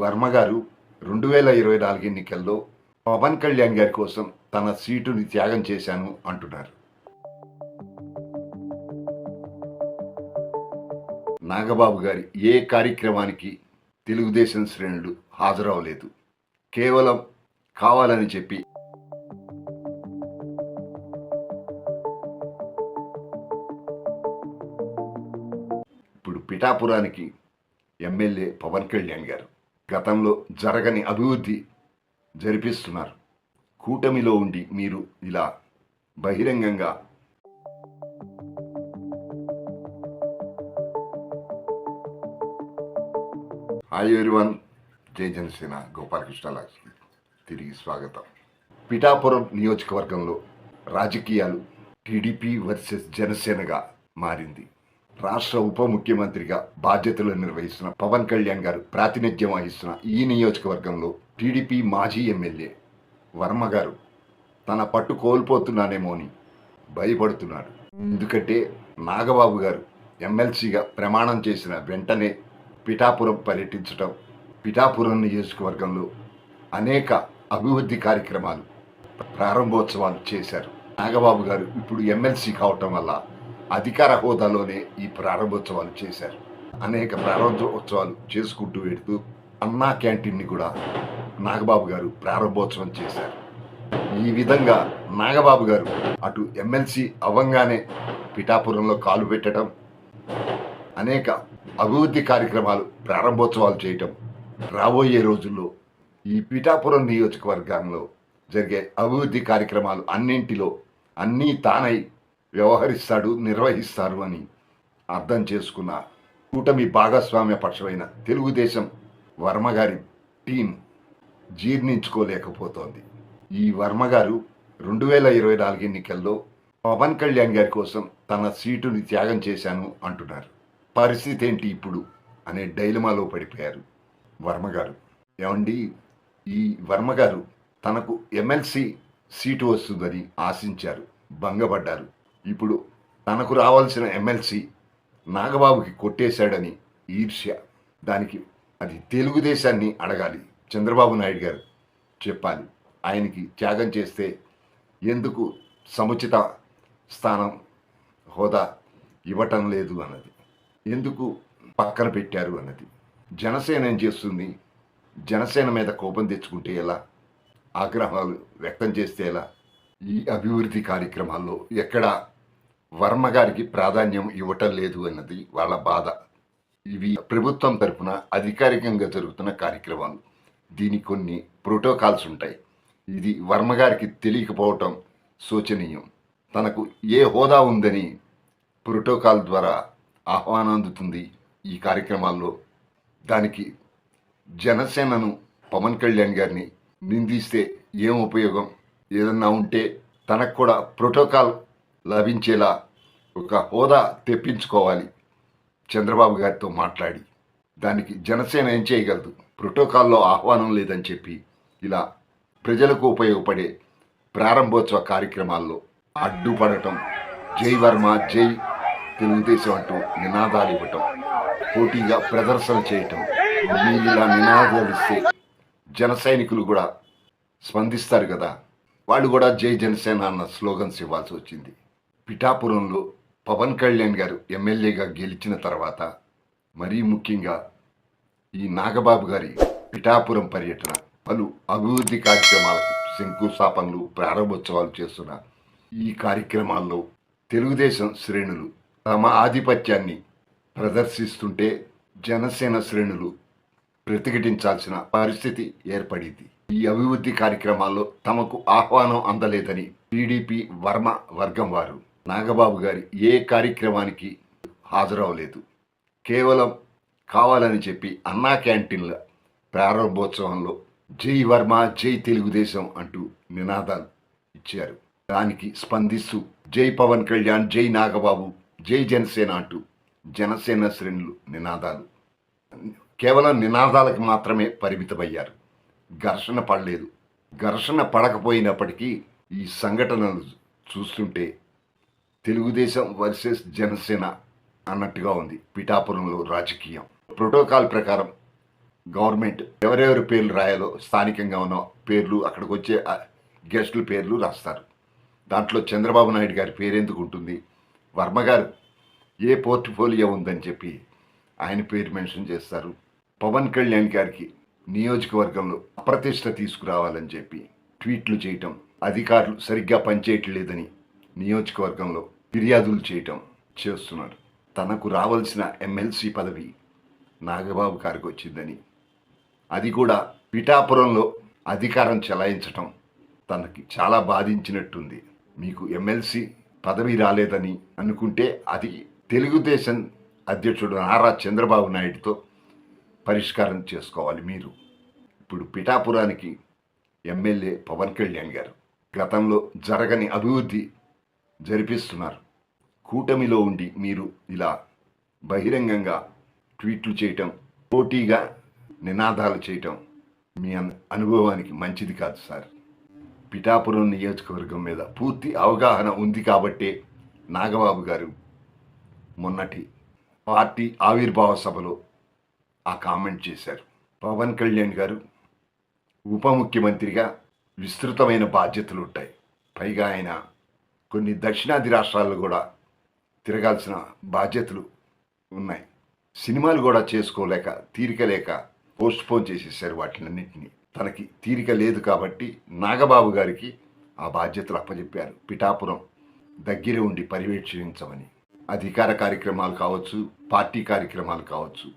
వర్మ గారు 2024 ఎన్నికల్లో పవన్ కళ్యాణ్ గారి కోసం తన సీటుని త్యాగం చేశాను అంటున్నారు. నాగబాబు గారి ఏ కార్యక్రమానికి తెలుగుదేశం శ్రేణులు హాజరవలేదు. కేవలం కావాలని చెప్పి ఇప్పుడు పిఠాపురానికి ఎమ్మెల్యే పవన్ కళ్యాణ్ గారు గతంలో జరగని అభివృద్ధి జరిపిస్తున్నారు. కూటమిలో ఉండి మీరు ఇలా బహిరంగంగా హాయ్ ఎవ్రీవన్, జై జనసేన గోపాలకృష్ణ తిరిగి స్వాగతం. పిఠాపురం నియోజకవర్గంలో రాజకీయాలు టీడీపీ వర్సెస్ జనసేనగా మారింది. రాష్ట్ర ఉప ముఖ్యమంత్రిగా బాధ్యతలు నిర్వహిస్తున్న పవన్ కళ్యాణ్ గారు ప్రాతినిధ్యం వహిస్తున్న ఈ నియోజకవర్గంలో టీడీపీ మాజీ ఎమ్మెల్యే వర్మ గారు తన పట్టు కోల్పోతున్నానేమో అని భయపడుతున్నాడు. ఎందుకంటే నాగబాబు గారు ఎమ్మెల్సీగా ప్రమాణం చేసిన వెంటనే పిఠాపురం పర్యటించడం, పిఠాపురం నియోజకవర్గంలో అనేక అభివృద్ధి కార్యక్రమాలు ప్రారంభోత్సవాలు చేశారు. నాగబాబు గారు ఇప్పుడు ఎమ్మెల్సీ కావటం వల్ల అధికార హోదాలోనే ఈ ప్రారంభోత్సవాలు చేశారు. అనేక ప్రారంభోత్సవాలు చేసుకుంటూ వెడుతూ అన్నా క్యాంటీన్ని కూడా నాగబాబు గారు ప్రారంభోత్సవం చేశారు. ఈ విధంగా నాగబాబు గారు అటు ఎమ్మెల్సీ అవ్వంగానే పిఠాపురంలో కాలు పెట్టడం, అనేక అభివృద్ధి కార్యక్రమాలు ప్రారంభోత్సవాలు చేయటం, రాబోయే రోజుల్లో ఈ పిఠాపురం నియోజకవర్గంలో జరిగే అభివృద్ధి కార్యక్రమాలు అన్నింటిలో అన్నీ తానై వ్యవహరిస్తాడు, నిర్వహిస్తారు అని అర్థం చేసుకున్న కూటమి భాగస్వామ్య పక్షమైన తెలుగుదేశం వర్మ గారి టీం జీర్ణించుకోలేకపోతోంది. ఈ వర్మ గారు 2024 ఎన్నికల్లో పవన్ కళ్యాణ్ గారి కోసం తన సీటుని త్యాగం చేశాను అంటున్నారు. పరిస్థితి ఏంటి ఇప్పుడు అనే డైలమాలో పడిపోయారు వర్మ గారు. ఏమండి, ఈ వర్మ గారు తనకు ఎమ్మెల్సీ సీటు వస్తుందని ఆశించారు, భంగపడ్డారు. ఇప్పుడు తనకు రావాల్సిన ఎమ్మెల్సీ నాగబాబుకి కొట్టేశాడని ఈర్ష్య. దానికి అది తెలుగుదేశాన్ని అడగాలి, చంద్రబాబు నాయుడు గారు చెప్పాలి. ఆయనకి త్యాగం చేస్తే ఎందుకు సముచిత స్థానం హోదా ఇవ్వటం లేదు అన్నది, ఎందుకు పక్కన పెట్టారు అన్నది. జనసేన ఏం చేస్తుంది? జనసేన మీద కోపం తెచ్చుకుంటే ఎలా, ఆగ్రహాలు వ్యక్తం చేస్తే ఎలా? ఈ అభివృద్ధి కార్యక్రమాల్లో ఎక్కడ వర్మ గారికి ప్రాధాన్యం ఇవ్వటం లేదు అన్నది వాళ్ళ బాధ. ఇవి ప్రభుత్వం తరఫున అధికారికంగా జరుగుతున్న కార్యక్రమాలు. దీనికి కొన్ని ప్రోటోకాల్స్ ఉంటాయి. ఇది వర్మ గారికి తెలియకపోవటం శోచనీయం. తనకు ఏ హోదా ఉందని ప్రోటోకాల్ ద్వారా ఆహ్వానం అందుతుంది ఈ కార్యక్రమాల్లో. దానికి జనసేనను పవన్ కళ్యాణ్ గారిని నిందిస్తే ఏం ఉపయోగం? ఏదన్నా ఉంటే తనకు కూడా ప్రోటోకాల్ లభించేలా ఒక హోదా తెప్పించుకోవాలి చంద్రబాబు గారితో మాట్లాడి. దానికి జనసేన ఏం చేయగలదు? ప్రోటోకాల్లో ఆహ్వానం లేదని చెప్పి ఇలా ప్రజలకు ఉపయోగపడే ప్రారంభోత్సవ కార్యక్రమాల్లో అడ్డుపడటం, జై వర్మ, జై తెలుగుదేశం అంటూ నినాదాలు ఇవ్వటం, పోటీగా ప్రదర్శన చేయటం. వీళ్ళు ఇలా నినాదాలు ఇస్తే జన సైనికులు కూడా స్పందిస్తారు కదా, వాళ్ళు కూడా జై జనసేన అన్న స్లోగన్స్ ఇవ్వాల్సి వచ్చింది. పిఠాపురంలో పవన్ కళ్యాణ్ గారు ఎమ్మెల్యేగా గెలిచిన తర్వాత మరీ ముఖ్యంగా ఈ నాగబాబు గారి పిఠాపురం పర్యటన, పలు అభివృద్ధి కార్యక్రమాలకు శంకుస్థాపనలు, ప్రారంభోత్సవాలు చేస్తున్న ఈ కార్యక్రమాల్లో తెలుగుదేశం శ్రేణులు తమ ఆధిపత్యాన్ని ప్రదర్శిస్తుంటే జనసేన శ్రేణులు ప్రతిఘటించాల్సిన పరిస్థితి ఏర్పడింది. ఈ అభివృద్ధి కార్యక్రమాల్లో తమకు ఆహ్వానం అందలేదని టీడీపీ వర్మ వర్గం వారు నాగబాబు గారి ఏ కార్యక్రమానికి హాజరవలేదు. కేవలం కావాలని చెప్పి అన్నా క్యాంటీన్ల ప్రారంభోత్సవంలో జై వర్మ, జై తెలుగుదేశం అంటూ నినాదాలు ఇచ్చారు. దానికి స్పందిస్తూ జై పవన్ కళ్యాణ్, జై నాగబాబు, జై జనసేన అంటూ జనసేన శ్రేణులు నినాదాలు, కేవలం నినాదాలకు మాత్రమే పరిమితమయ్యారు. ఘర్షణ పడలేదు. ఘర్షణ పడకపోయినప్పటికీ ఈ సంఘటనలు చూస్తుంటే తెలుగుదేశం వర్సెస్ జనసేన అన్నట్టుగా ఉంది పిఠాపురంలో రాజకీయం. ప్రోటోకాల్ ప్రకారం గవర్నమెంట్ ఎవరెవరి పేర్లు రాయాలో స్థానికంగా ఉన్న పేర్లు అక్కడికి వచ్చే గెస్టుల పేర్లు రాస్తారు. దాంట్లో చంద్రబాబు నాయుడు గారి పేరెందుకు ఉంటుంది, వర్మ గారు ఏ పోర్ట్ఫోలియో ఉందని చెప్పి ఆయన పేరు మెన్షన్ చేస్తారు. పవన్ కళ్యాణ్ గారికి నియోజకవర్గంలో అప్రతిష్ట తీసుకురావాలని చెప్పి ట్వీట్లు చేయటం, అధికారులు సరిగ్గా పనిచేయట్లేదని నియోజకవర్గంలో ఫిర్యాదులు చేయటం చేస్తున్నారు. తనకు రావాల్సిన ఎమ్మెల్సీ పదవి నాగబాబు గారికి వచ్చిందని, అది కూడా పిఠాపురంలో అధికారం చెలాయించటం తనకి చాలా బాధించినట్టుంది. మీకు ఎమ్మెల్సీ పదవి రాలేదని అనుకుంటే అది తెలుగుదేశం అధ్యక్షుడు నారా చంద్రబాబు నాయుడుతో పరిష్కారం చేసుకోవాలి. మీరు ఇప్పుడు పిఠాపురానికి ఎమ్మెల్యే పవన్ కళ్యాణ్ గారు గతంలో జరగని అభివృద్ధి జరిపిస్తున్నారు. కూటమిలో ఉండి మీరు ఇలా బహిరంగంగా ట్వీట్లు చేయటం, పోటీగా నినాదాలు చేయటం మీ అనుభవానికి మంచిది కాదు సార్. పిఠాపురం నియోజకవర్గం మీద పూర్తి అవగాహన ఉంది కాబట్టే నాగబాబు గారు మొన్నటి పార్టీ ఆవిర్భావ సభలో ఆ కామెంట్ చేశారు. పవన్ కళ్యాణ్ గారు ఉప ముఖ్యమంత్రిగా విస్తృతమైన బాధ్యతలు ఉంటాయి. పైగా ఆయన కొన్ని దక్షిణాది రాష్ట్రాల్లో కూడా తిరగాల్సిన బాధ్యతలు ఉన్నాయి. సినిమాలు కూడా చేసుకోలేక, తీరిక లేక పోస్ట్పోన్ చేసేసారు వాటినన్నింటినీ. తనకి తీరిక లేదు కాబట్టి నాగబాబు గారికి ఆ బాధ్యతలు అప్పచెప్పారు. పిఠాపురం దగ్గర ఉండి పర్యవేక్షించమని. అధికార కార్యక్రమాలు కావచ్చు, పార్టీ కార్యక్రమాలు కావచ్చు,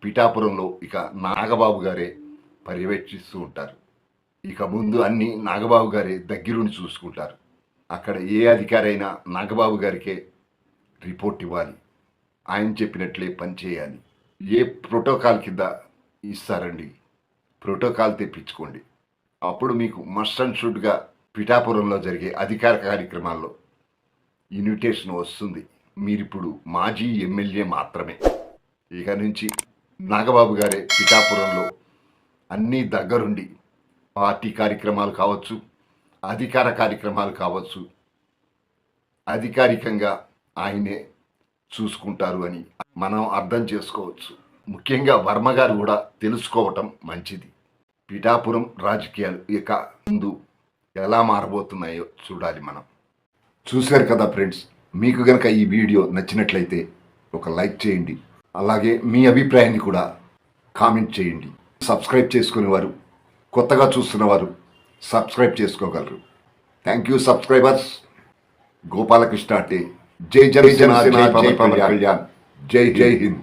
పిఠాపురంలో ఇక నాగబాబు గారే పర్యవేక్షిస్తూ ఉంటారు. ఇక ముందు అన్నీ నాగబాబు గారే దగ్గరుండి చూసుకుంటారు. అక్కడ ఏ అధికారి అయినా నాగబాబు గారికే రిపోర్ట్ ఇవ్వాలి, ఆయన చెప్పినట్లే పనిచేయాలి. ఏ ప్రోటోకాల్ కింద ఇస్తారండి, ప్రోటోకాల్ తెప్పించుకోండి. అప్పుడు మీకు మస్ట్ అండ్ షుడ్గా పిఠాపురంలో జరిగే అధికార కార్యక్రమాల్లో ఇన్విటేషన్ వస్తుంది. మీరిప్పుడు మాజీ ఎమ్మెల్యే మాత్రమే. ఇక నుంచి నాగబాబు గారే పిఠాపురంలో అన్నీ దగ్గరుండి పార్టీ కార్యక్రమాలు కావచ్చు, అధికార కార్యక్రమాలు కావచ్చు, అధికారికంగా ఆయనే చూసుకుంటారు అని మనం అర్థం చేసుకోవచ్చు. ముఖ్యంగా వర్మ గారు కూడా తెలుసుకోవటం మంచిది. పిఠాపురం రాజకీయాలు ఇక ముందు ఎలా మారబోతున్నాయో చూడాలి మనం. చూశారు కదా ఫ్రెండ్స్, మీకు గనక ఈ వీడియో నచ్చినట్లయితే ఒక లైక్ చేయండి. అలాగే మీ అభిప్రాయాన్ని కూడా కామెంట్ చేయండి. సబ్స్క్రైబ్ చేసుకునేవారు, కొత్తగా చూస్తున్నవారు సబ్స్క్రైబ్ చేసుకోగలరు. Thank you subscribers. గోపాలకృష్ణ అంటే జై జనసేన, జై పవన్ కళ్యాణ్, జై హింద్.